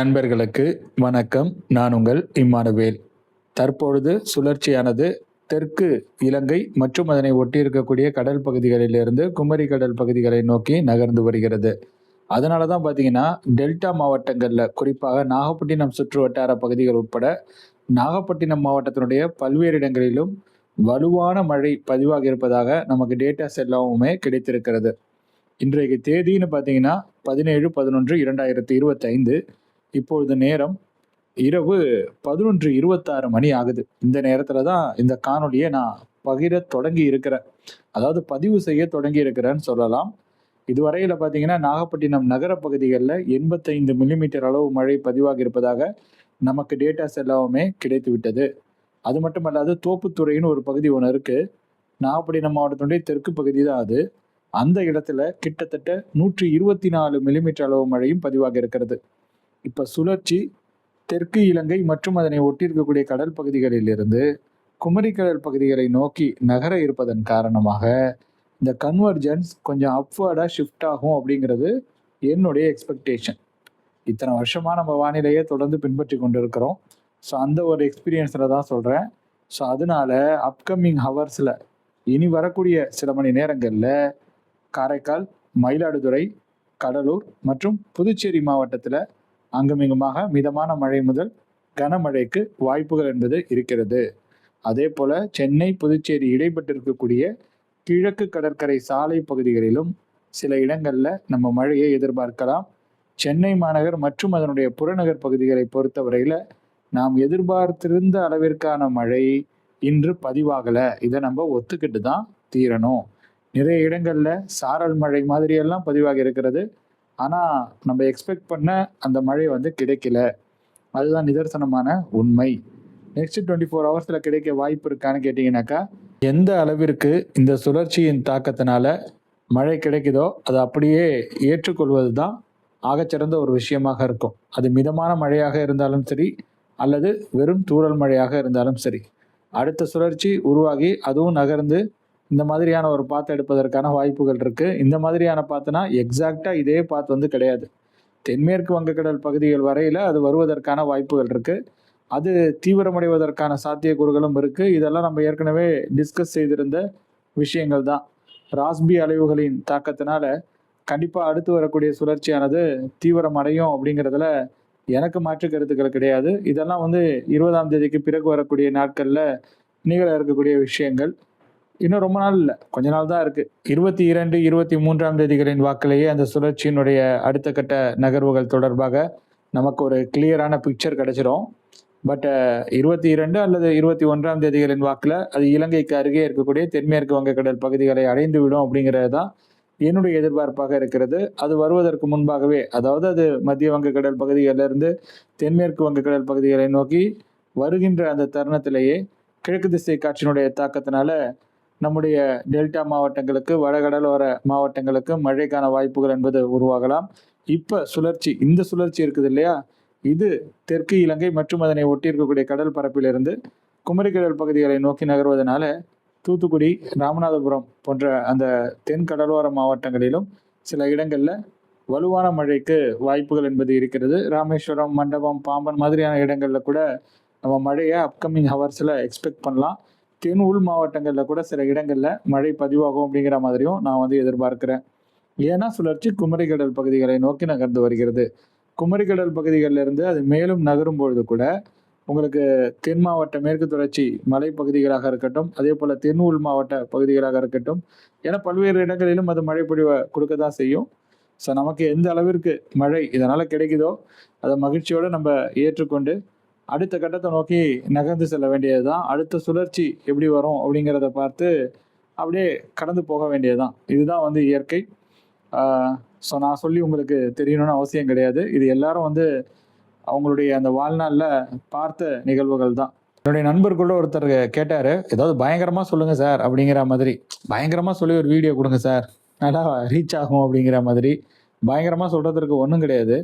நண்பர்களுக்கு வணக்கம். நான் உங்கள் இம்மானுவேல். தற்பொழுது சுழற்சியானது தெற்கு இலங்கை மற்றும் அதனை ஒட்டியிருக்கக்கூடிய கடல் பகுதிகளிலிருந்து குமரி கடல் பகுதிகளை நோக்கி நகர்ந்து வருகிறது. அதனால தான் பார்த்தீங்கன்னா, டெல்டா மாவட்டங்கள்ல குறிப்பாக நாகப்பட்டினம் சுற்று வட்டார பகுதிகள் உட்பட நாகப்பட்டினம் மாவட்டத்தினுடைய பல்வேறு இடங்களிலும் வலுவான மழை பதிவாகி இருப்பதாக நமக்கு டேட்டாஸ் எல்லாமுமே கிடைத்திருக்கிறது. இன்றைக்கு தேதின்னு பார்த்தீங்கன்னா 17/11/2025. இப்பொழுது நேரம் இரவு 11:26 மணி ஆகுது. இந்த நேரத்துல தான் இந்த காணொளியை நான் பகிர தொடங்கி இருக்கிறேன். அதாவது பதிவு செய்ய தொடங்கி இருக்கிறேன்னு சொல்லலாம். இதுவரையில பார்த்தீங்கன்னா நாகப்பட்டினம் நகர பகுதிகளில் 85 மில்லிமீட்டர் அளவு மழை பதிவாகி இருப்பதாக நமக்கு டேட்டாஸ் எல்லாமே கிடைத்து விட்டது. அது மட்டுமல்லாது தோப்புத்துறைன்னு ஒரு பகுதி ஒன்று இருக்கு. நாகப்பட்டினம் மாவட்டத்தினுடைய தெற்கு பகுதி தான் அது. அந்த இடத்துல கிட்டத்தட்ட 124 மில்லிமீட்டர் அளவு மழையும் பதிவாகி இருக்கிறது. இப்ப சுழற்சி தெற்கு இலங்கை மற்றும் அதனை ஒட்டியிருக்கக்கூடிய கடல் பகுதிகளிலிருந்து குமரி கடல் பகுதிகளை நோக்கி நகர இருப்பதன் காரணமாக இந்த கன்வர்ஜென்ஸ் கொஞ்சம் அப்வர்டா ஷிஃப்ட் ஆகும் அப்படிங்கிறது என்னுடைய எக்ஸ்பெக்டேஷன். இத்தனை வருஷமா நம்ம வானிலையை தொடர்ந்து பின்பற்றி கொண்டு இருக்கிறோம். ஸோ அந்த ஒரு எக்ஸ்பீரியன்ஸ்ல தான் சொல்றேன். ஸோ அதனால அப்கமிங் ஹவர்ஸ்ல இனி வரக்கூடிய சில மணி நேரங்கள்ல காரைக்கால், மயிலாடுதுறை, கடலூர் மற்றும் புதுச்சேரி மாவட்டத்தில் அங்குமிங்குமாக மிதமான மழை முதல் கனமழைக்கு வாய்ப்புகள் என்பது இருக்கிறது. அதே போல சென்னை, புதுச்சேரி இடைப்பட்டிருக்கக்கூடிய கிழக்கு கடற்கரை சாலை பகுதிகளிலும் சில இடங்கள்ல நம்ம மழையை எதிர்பார்க்கலாம். சென்னை மாநகர் மற்றும் அதனுடைய புறநகர் பகுதிகளை பொறுத்தவரையில நாம் எதிர்பார்த்திருந்த அளவிற்கான மழை இன்று பதிவாகலை. இதை நம்ம ஒத்துக்கிட்டு தான் தீரணும். நிறைய இடங்கள்ல சாரல் மழை மாதிரியெல்லாம் பதிவாகி இருக்கிறது. ஆனால் நம்ம எக்ஸ்பெக்ட் பண்ண அந்த மழை கிடைக்கல. அதுதான் நிதர்சனமான உண்மை. நெக்ஸ்ட் 24 ஹவர்ஸில் கிடைக்க வாய்ப்பு இருக்கான்னு கேட்டிங்கனாக்கா, எந்த அளவிற்கு இந்த சுழற்சியின் தாக்கத்தினால மழை கிடைக்குதோ அதை அப்படியே ஏற்றுக்கொள்வது தான் ஆகச்சிறந்த ஒரு விஷயமாக இருக்கும். அது மிதமான மழையாக இருந்தாலும் சரி, அல்லது வெறும் தூறல் மழையாக இருந்தாலும் சரி, அடுத்த சுழற்சி உருவாகி அதுவும் நகர்ந்து இந்த மாதிரியான ஒரு பாத்து எடுப்பதற்கான வாய்ப்புகள் இருக்கு. இந்த மாதிரியான பாத்துனா எக்ஸாக்டா இதே பாத்து கிடையாது. தென்மேற்கு வங்கக்கடல் பகுதிகள் வரையில அது வருவதற்கான வாய்ப்புகள் இருக்கு. அது தீவிரமடைவதற்கான சாத்தியக்கூறுகளும் இருக்கு. இதெல்லாம் நம்ம ஏற்கனவே டிஸ்கஸ் செய்திருந்த விஷயங்கள் தான். ராஸ்பி அலைவுகளின் தாக்கத்தினால கண்டிப்பா அடுத்து வரக்கூடிய சுழற்சியானது தீவிரமடையும் அப்படிங்கிறதுல எனக்கு மாற்று கருத்துக்கள் கிடையாது. இதெல்லாம் 20ஆம் தேதிக்கு பிறகு வரக்கூடிய நாட்கள்ல நிகழ இருக்கக்கூடிய விஷயங்கள். இன்னும் ரொம்ப நாள் இல்லை, கொஞ்ச நாள் தான் இருக்கு. 22, 23ஆம் தேதிகளின் வாக்கிலேயே அந்த சுழற்சியினுடைய அடுத்த கட்ட நகர்வுகள் தொடர்பாக நமக்கு ஒரு கிளியரான பிக்சர் கிடைச்சிரும். பட் 22 அல்லது 21ஆம் தேதிகளின் வாக்கில் அது இலங்கைக்கு அருகே இருக்கக்கூடிய தென்மேற்கு வங்கக்கடல் பகுதிகளை அடைந்து விடும் அப்படிங்கிறது தான் என்னுடைய எதிர்பார்ப்பாக இருக்கிறது. அது வருவதற்கு முன்பாகவே, அதாவது அது மத்திய வங்கக்கடல் பகுதிகளிலிருந்து தென்மேற்கு வங்கக்கடல் பகுதிகளை நோக்கி வருகின்ற அந்த தருணத்திலேயே கிழக்கு திசை காற்றினுடைய தாக்கத்தினால நம்முடைய டெல்டா மாவட்டங்களுக்கு, வடகடலோர மாவட்டங்களுக்கு மழைக்கான வாய்ப்புகள் என்பது உருவாகலாம். இப்ப இந்த சுழற்சி இருக்குது இல்லையா, இது தெற்கு இலங்கை மற்றும் அதனை ஒட்டி இருக்கக்கூடிய கடல் பரப்பிலிருந்து குமரிக்கடல் பகுதிகளை நோக்கி நகர்வதனால தூத்துக்குடி, ராமநாதபுரம் போன்ற அந்த தென் கடலோர மாவட்டங்களிலும் சில இடங்கள்ல வலுவான மழைக்கு வாய்ப்புகள் என்பது இருக்கிறது. ராமேஸ்வரம், மண்டபம், பாம்பன் மாதிரியான இடங்கள்ல கூட நம்ம மழையை அப்கமிங் ஹவர்ஸ்ல எக்ஸ்பெக்ட் பண்ணலாம். தென் உள் மாவட்டங்களில் கூட சில இடங்களில் மழை பதிவாகும் அப்படிங்கிற மாதிரியும் நான் எதிர்பார்க்கிறேன். ஏன்னா சுழற்சி குமரிக்கடல் பகுதிகளை நோக்கி நகர்ந்து வருகிறது. குமரிக்கடல் பகுதிகளிலிருந்து அது மேலும் நகரும் பொழுது கூட உங்களுக்கு தென் மாவட்ட மேற்கு தொடர்ச்சி மலைப்பகுதிகளாக இருக்கட்டும், அதே போல் தென் உள் மாவட்ட பகுதிகளாக இருக்கட்டும், ஏன்னா பல்வேறு இடங்களிலும் அது மழை பொழிவை கொடுக்க தான் செய்யும். ஸோ நமக்கு எந்த அளவிற்கு மழை இதனால் கிடைக்குதோ அதை மகிழ்ச்சியோடு நம்ம ஏற்றுக்கொண்டு அடுத்த கட்டத்தை நோக்கி நகர்ந்து செல்ல வேண்டியது தான். அடுத்த சுழற்சி எப்படி வரும் அப்படிங்கிறத பார்த்து அப்படியே கடந்து போக வேண்டியதுதான். இதுதான் இயற்கை. ஸோ நான் சொல்லி உங்களுக்கு தெரியணும்னு அவசியம் கிடையாது. இது எல்லாரும் அவங்களுடைய அந்த வாழ்நாளில் பார்த்த நிகழ்வுகள் தான். என்னுடைய நண்பர்களோட ஒருத்தர் கேட்டார், ஏதாவது பயங்கரமாக சொல்லுங்கள் சார் அப்படிங்கிற மாதிரி. பயங்கரமாக சொல்லி ஒரு வீடியோ கொடுங்க சார், நல்லா ரீச் ஆகும் அப்படிங்கிற மாதிரி. பயங்கரமாக சொல்கிறதுக்கு ஒன்றும் கிடையாது.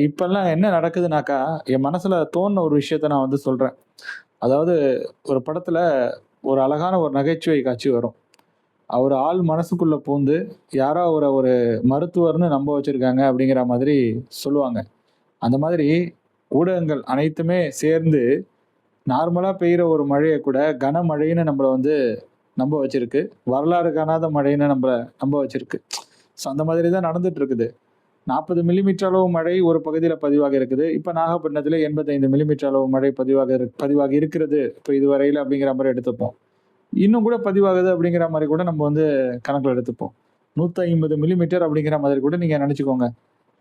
இப்பெல்லாம் என்ன நடக்குதுனாக்கா, என் மனசுல தோணுன ஒரு விஷயத்த நான் சொல்றேன். அதாவது ஒரு படத்துல ஒரு அழகான ஒரு நகைச்சுவை காட்சி வரும். அவர் ஆள் மனசுக்குள்ள பூந்து யாரோ அவரை ஒரு மருத்துவர்னு நம்ப வச்சிருக்காங்க அப்படிங்கிற மாதிரி சொல்லுவாங்க. அந்த மாதிரி ஊடகங்கள் அனைத்துமே சேர்ந்து நார்மலா பெய்யுற ஒரு மழையை கூட கனமழைன்னு நம்மள வந்து நம்ப வச்சிருக்கு. வரலாறு காணாத மழைன்னு நம்மள நம்ப வச்சிருக்கு. ஸோ அந்த மாதிரி தான் நடந்துட்டு இருக்குது. 40 மில்லிமீட்டர் அளவு மழை ஒரு பகுதியில பதிவாகி இருக்குது. இப்ப நாகப்பட்டினத்தில 85 மில்லிமீட்டர் அளவு மழை பதிவாகி இருக்கிறது. இப்ப இதுவரையில அப்படிங்கிற மாரி எடுத்துப்போம். இன்னும் கூட பதிவாகுது அப்படிங்கிற மாரி கூட நம்ம வந்து கணக்குல எடுத்துப்போம். 150 மில்லிமீட்டர் அப்படிங்கிற மாதிரி கூட நீங்க நெனச்சுக்கோங்க.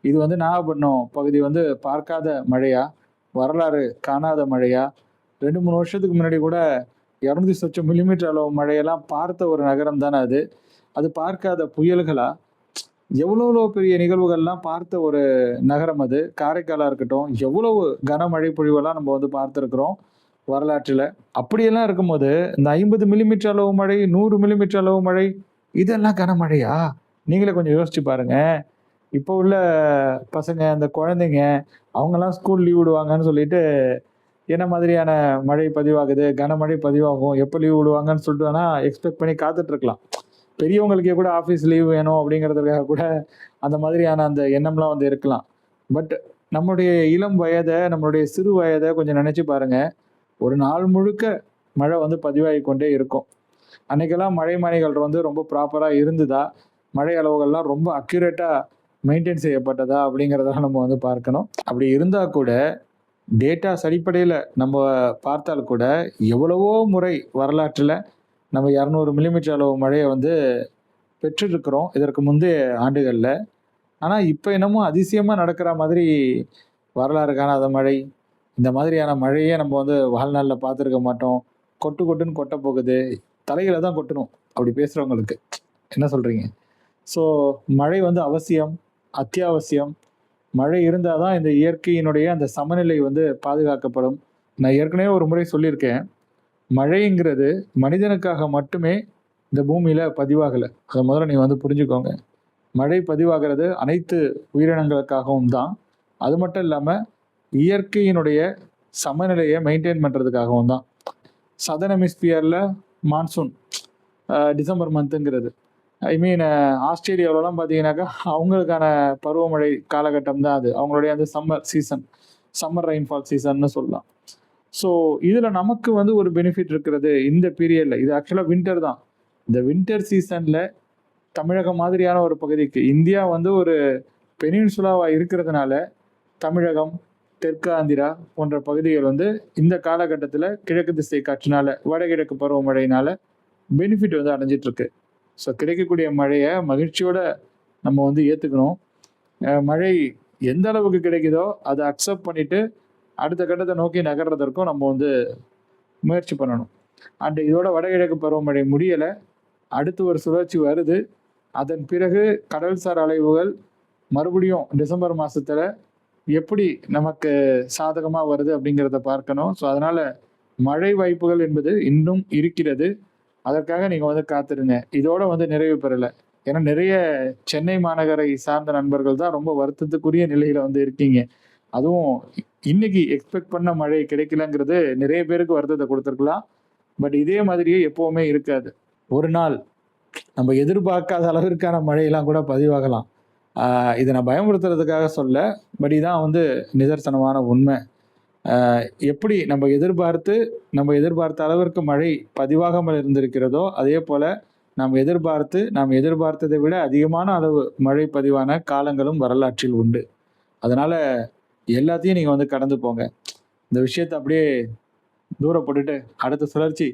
இது வந்து நாகப்பட்டினம் பகுதி வந்து பார்க்காத மழையா? வரலாறு காணாத மழையா? 2, 3 வருஷத்துக்கு முன்னாடி கூட 200 சொச்சம் மில்லிமீட்டர் அளவு மழையெல்லாம் பார்த்த ஒரு நகரம் தானே அது. அது பார்க்காத புயல்களா? எவ்வளோ பெரிய நிகழ்வுகள்லாம் பார்த்த ஒரு நகரம் அது. காரைக்காலா இருக்கட்டும், எவ்வளவு கனமழை பொழிவெல்லாம் நம்ம வந்து பார்த்திருக்கிறோம் வரலாற்றில. அப்படியெல்லாம் இருக்கும்போது, இந்த 50 மில்லிமீட்டர் அளவு மழை, 100 மில்லிமீட்டர் அளவு மழை, இதெல்லாம் கனமழையா? நீங்களே கொஞ்சம் யோசிச்சு பாருங்க. இப்போ உள்ள பசங்க, அந்த குழந்தைங்க, அவங்கலாம் ஸ்கூல் லீவ் விடுவாங்கன்னு சொல்லிட்டு, என்ன மாதிரியான மழை பதிவாகுது, கனமழை பதிவாகும், எப்போ லீவ் விடுவாங்கன்னு சொல்லிட்டு வேணா எக்ஸ்பெக்ட் பண்ணி காத்துட்டு இருக்கலாம். பெரியவங்களுக்கே கூட ஆஃபீஸ் லீவ் வேணும் அப்படிங்கிறதுக்காக கூட அந்த மாதிரியான அந்த எண்ணம்லாம் வந்து இருக்கலாம். பட் நம்முடைய இளம் வயத, நம்மளுடைய சிறு வயத கொஞ்சம் நினைச்சு பாருங்க. ஒரு நாள் முழுக்க மழை வந்து பதிவாகி கொண்டே இருக்கும். அன்னைக்கெல்லாம் மழைமானிகள் வந்து ரொம்ப ப்ராப்பரா இருந்ததா? மழை அளவுகள்லாம் ரொம்ப அக்யூரேட்டா மெயின்டெயின் செய்யப்பட்டதா? அப்படிங்கிறதெல்லாம் நம்ம வந்து பார்க்கணும். அப்படி இருந்தா கூட டேட்டாஸ் அடிப்படையில நம்ம பார்த்தால் கூட எவ்வளவோ முறை வரலாற்றில நம்ம 200 மில்லிமீட்டர் அளவு மழையை வந்து பெற்றிருக்கிறோம் இதற்கு முந்தைய ஆண்டுகள்ல. ஆனா இப்ப என்னமோ அதிசயமா நடக்கிற மாதிரி வரலாறு காணாத மழை, இந்த மாதிரியான மழையே நம்ம வந்து வாழ்நாள்ல பார்த்துருக்க மாட்டோம். கொட்டு கொட்டுன்னு கொட்ட போகுது. தலையில தான் கொட்டணும். அப்படி பேசுறவங்களுக்கு. என்ன சொல்றீங்க? ஸோ மழை வந்து அவசியம், அத்தியாவசியம். மழை இருந்தா தான் இந்த இயற்கையினுடைய அந்த சமநிலை வந்து பாதுகாக்கப்படும். நான் ஏற்கனவே ஒரு முறை சொல்லியிருக்கேன். மழைங்கிறது மனிதனுக்காக மட்டுமே இந்த பூமியில பதிவாகல. அத முதல்ல நீங்க வந்து புரிஞ்சுக்கோங்க. மழை பதிவாகிறது அனைத்து உயிரினங்களுக்காகவும் தான். அது மட்டும் இல்லாம இயற்கையினுடைய சமநிலைய மெயின்டெயின் பண்றதுக்காகவும் தான். சதர்ன் ஹெமிஸ்பியர்ல மான்சூன் டிசம்பர் மந்த்ங்கிறது. ஐ மீன் ஆஸ்திரேலியாவிலலாம் பார்த்தீங்கன்னாக்கா, அவங்களுக்கான பருவமழை காலகட்டம் தான் அது. அவங்களுடைய அந்த சம்மர் ரெயின்ஃபால் சீசன்னு சொல்லலாம். ஸோ இதில் நமக்கு வந்து ஒரு பெனிஃபிட் இருக்கிறது இந்த பீரியட்ல. இது ஆக்சுவலாக வின்டர் தான். இந்த வின்டர் சீசன்ல தமிழகம் மாதிரியான ஒரு பகுதிக்கு, இந்தியா வந்து ஒரு பெனின்சுலாவாக இருக்கிறதுனால தமிழகம், தெற்கு ஆந்திரா போன்ற பகுதிகள் வந்து இந்த காலகட்டத்தில் கிழக்கு திசை காற்றினால, வடகிழக்கு பருவமழையினால பெனிஃபிட் வந்து அடைஞ்சிட்டு இருக்கு. ஸோ கிடைக்கக்கூடிய மழையை மகிழ்ச்சியோட நம்ம வந்து ஏற்றுக்கணும். மழை எந்த அளவுக்கு கிடைக்குதோ அதை அக்செப்ட் பண்ணிட்டு அடுத்த கட்டத்தை நோக்கி நகர்றதற்கும் நம்ம வந்து முயற்சி பண்ணணும். அண்ட் இதோட வடகிழக்கு பருவமழை முடியலை, அடுத்து ஒரு சுழற்சி வருது. அதன் பிறகு கடல்சார் அலைவுகள் மறுபடியும் டிசம்பர் மாசத்துல எப்படி நமக்கு சாதகமா வருது அப்படிங்கிறத பார்க்கணும். ஸோ அதனால மழை வாய்ப்புகள் என்பது இன்னும் இருக்கிறது. அதற்காக நீங்க வந்து காத்திருங்க. இதோட வந்து நிறைவு பெறலை. ஏன்னா நிறைய சென்னை மாநகரை சார்ந்த நண்பர்கள் தான் ரொம்ப வருத்தத்துக்குரிய நிலையில வந்து இருக்கீங்க. அதுவும் இன்னைக்கு எக்ஸ்பெக்ட் பண்ண மழை கிடைக்கலங்கிறது நிறைய பேருக்கு வருத்தத்தை கொடுத்துருக்கலாம். பட் இதே மாதிரியே எப்பவுமே இருக்காது. ஒரு நாள் நம்ம எதிர்பார்க்காத அளவிற்கான மழையெல்லாம் கூட பதிவாகலாம். இதை நான் பயமுறுத்துறதுக்காக சொல்ல, பட் இதான் வந்து நிதர்சனமான உண்மை. எப்படி நம்ம எதிர்பார்த்த அளவிற்கு மழை பதிவாகாமல் இருந்திருக்கிறதோ, அதே போல நாம் எதிர்பார்த்ததை விட அதிகமான அளவு மழை பதிவான காலங்களும் வரலாற்றில் உண்டு. அதனால எல்லாத்தையும் நீங்க வந்து கடந்து போங்க. இந்த விஷயத்தை அப்படியே தூர போட்டுட்டு அடுத்த சுழற்சி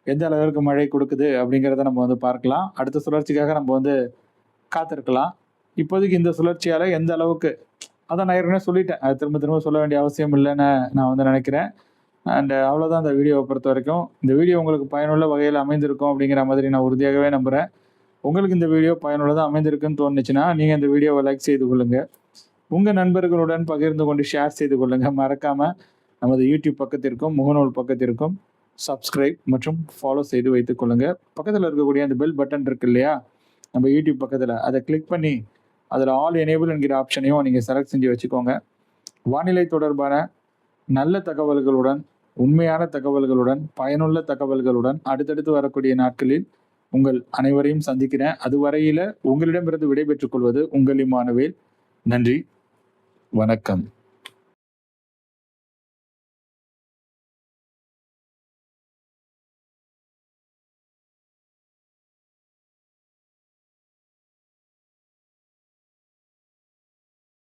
எந்த அளவிற்கு மழை கொடுக்குது அப்படிங்கிறத நம்ம வந்து பார்க்கலாம். அடுத்த சுழற்சிக்காக நம்ம வந்து காத்திருக்கலாம். இப்போதைக்கு இந்த சுழற்சியால எந்த அளவுக்கு, அதான் நான் ஏற்கனவே சொல்லிட்டேன், அது திரும்ப திரும்ப சொல்ல வேண்டிய அவசியம் இல்லைன்னு நான் வந்து நினைக்கிறேன். அண்ட் அவ்வளோதான் இந்த வீடியோவை பொறுத்த வரைக்கும். இந்த வீடியோ உங்களுக்கு பயனுள்ள வகையில் அமைந்திருக்கும் அப்படிங்கிற மாதிரி நான் உறுதியாகவே நம்புகிறேன். உங்களுக்கு இந்த வீடியோ பயனுள்ளதாக அமைந்திருக்குன்னு தோணுச்சுன்னா நீங்கள் இந்த வீடியோவை லைக் செய்து கொள்ளுங்கள். உங்கள் நண்பர்களுடன் பகிர்ந்து கொண்டு ஷேர் செய்து கொள்ளுங்கள். மறக்காமல் நமது யூடியூப் பக்கத்திற்கும் முகநூல் பக்கத்திற்கும் சப்ஸ்கிரைப் மற்றும் ஃபாலோ செய்து வைத்துக் கொள்ளுங்கள். பக்கத்தில் இருக்கக்கூடிய அந்த பெல் பட்டன் இருக்கு இல்லையா, நம்ம யூடியூப் பக்கத்தில், அதை கிளிக் பண்ணி அதில் ஆல் எனேபிள் என்கிற ஆப்ஷனையும் நீங்கள் செலக்ட் செஞ்சு வச்சுக்கோங்க. வானிலை தொடர்பான நல்ல தகவல்களுடன், உண்மையான தகவல்களுடன், பயனுள்ள தகவல்களுடன் அடுத்தடுத்து வரக்கூடிய நாட்களில் உங்கள் அனைவரையும் சந்திக்கிறேன். அதுவரையில உங்களிடமிருந்து விடைபெற்றுக் கொள்வது உங்கள் இமானுவேல். நன்றி, வணக்கம்.